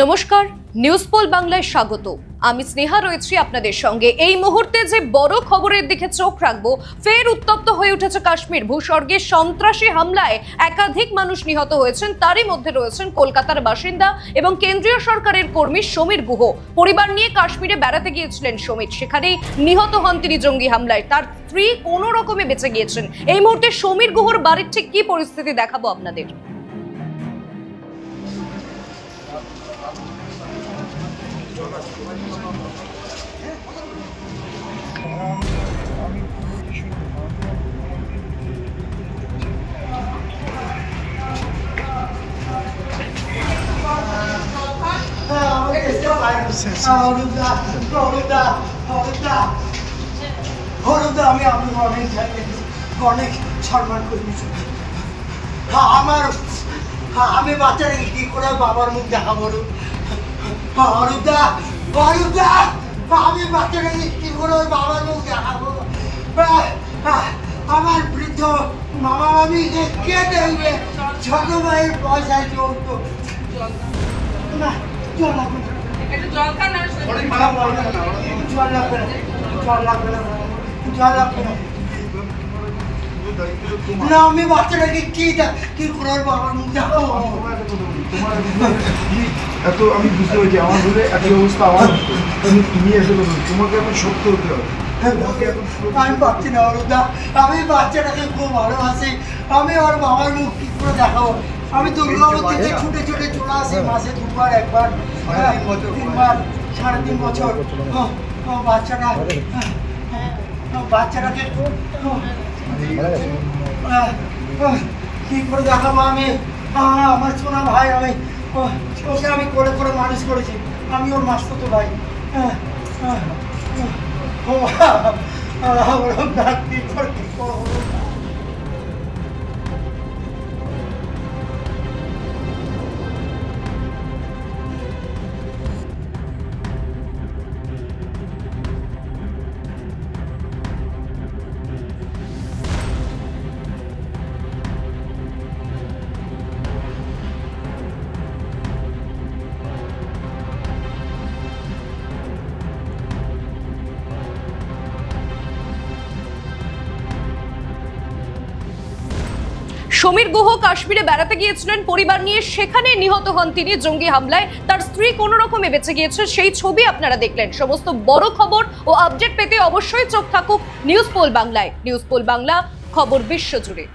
নমস্কার, news pole বাংলায় স্বাগত। আমি স্নেহা রয়েছি আপনাদের সঙ্গে। এই মুহূর্তে যে বড় খবরের দিকে চোখ রাখবো, ফের উত্তপ্ত হয়ে উঠেছে কাশ্মীর। ভূস্বর্গে সন্ত্রাসী হামলায় একাধিক মানুষ নিহত হয়েছেন, তারই মধ্যে রয়েছেন কলকাতার বাসিন্দা এবং কেন্দ্রীয় সরকারের কর্মী সমীর গুহ। পরিবার নিয়ে কাশ্মীরে বেড়াতে গিয়েছিলেন সমীর, সেখানেই নিহত হন তিনি জঙ্গি হামলায়। তার স্ত্রী কোনো রকমে বেঁচে গিয়েছেন। এই মুহূর্তে সমীর গুহর বাড়ির ঠিক কি পরিস্থিতি দেখাবো আপনাদের। অনেক সম্মান করি। আমি বাচ্চাটাকে কি করে বাবার মুখ দেখাবো? আমি বাচ্চাটাকে কি করে বাবার মুখ দেখাবো? আমার বৃদ্ধ মামা মামিকে কে দেখবে? ছোট ভাইয়ের পয়সায় চলতো না। জল লাগবে না, জল লাগবে না, জল লাগবে না, জল লাগবে না। না, আমি বাচ্চাটাকে কি করে বাবার মুখ দেখাবো? এত আমি বুঝতে পারছি, আমার বলে একই অবস্থা আমার। তুমি এসে বলো তোমাকে এখন শক্ত হতে হবে। আমি পাচ্ছি না অরুদা, আমি বাচ্চাটাকে খুব ভালোবাসি। আমি ওর বাবার মুখ কি করে দেখাবো? আমি দুর্গাবতীতে ছুটে ছুটে চলে আসি মাসে দুবার, একবার, 3বার, 3.5 বছর। বাচ্চাটাকে কি করে দেখাবো? আমি আমার সোনা ভাই, ওকে আমি করে করে মানুষ করেছি। আমি ওর মাসতুতো ভাই। কি করে কি করবো? সমীর গুহ কাশ্মীরে বেড়াতে গিয়েছিলেন পরিবার নিয়ে, সেখানে নিহত হন তিনি জঙ্গি হামলায়। তার স্ত্রী কোনো রকমে বেঁচে গিয়েছে, সেই ছবি আপনারা দেখলেন। সমস্ত বড় খবর ও আপডেট পেতে অবশ্যই চোখ থাকুক নিউজ পোল বাংলায়। নিউজ পোল বাংলা, খবর বিশ্বজুড়ে।